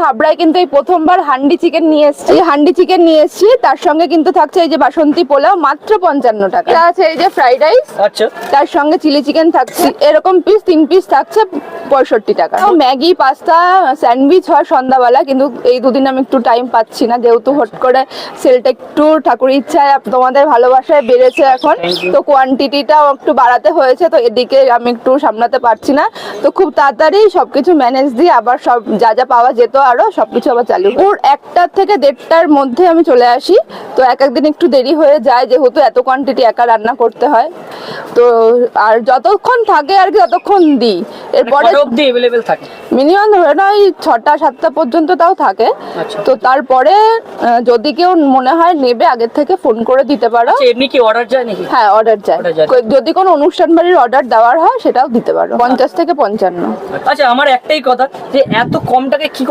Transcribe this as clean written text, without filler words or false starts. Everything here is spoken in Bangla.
হাবড়ায় কিন্তু এই প্রথমবার হান্ডি চিকেন নিয়ে এসেছি। হান্ডি চিকেন নিয়ে এসেছি, তার সঙ্গে কিন্তু থাকছে এই যে বাসন্তী পোলাও, মাত্র 55 টাকা। এটা আছে এই যে ফ্রাইড রাইস, আচ্ছা তার সঙ্গে চিলি চিকেন থাকছে, এরকম পিস 3 পিস থাকছে 65 টাকা। ম্যাগি, পাস্তা, স্যান্ডউইচ হয় সন্ধ্যাবেলা, কিন্তু এই দুদিন আমি একটু টাইম পাচ্ছি না, যেহেতু হট করে সেলটা একটু ঠাকুরের ইচ্ছায় তোমাদের ভালোবাসায় বেড়েছে এখন, তো কোয়ান্টিটিটাও একটু বাড়াতে হয়েছে, তো এদিকে আমি একটু সামলাতে পারছি না, তো খুব তাড়াতাড়ি সবকিছু ম্যানেজ দিয়ে আবার সব যা যা পাওয়া যেত আরো সবকিছু আবার চালু। ওর 1টা থেকে 1:30টার মধ্যে আমি চলে আসি, তো এক একদিন একটু দেরি হয়ে যায়, যেহেতু এত কোয়ান্টিটি একা রান্না করতে হয়, তো আর যতক্ষণ থাকে আর কি ততক্ষণ দিই। এরপরে অবধি अवेलेबल থাকে মিনিমাম ধরে নাও 6টা 7টা পর্যন্ত তাও থাকে। আচ্ছা। তো তারপরে যদি কেউ মনে হয় নেবে, আগের থেকে ফোন করে দিতে পারো। আচ্ছা, এমনি কি অর্ডার যায় নাকি? হ্যাঁ, অর্ডার যায়। Order যায়। যদি কোনো অনুষ্ঠান বাড়ির অর্ডার দেওয়ার হয় সেটাও দিতে পারো, 50 থেকে 55। আচ্ছা, আমার একটাই কথা যে এত কম টাকায় কি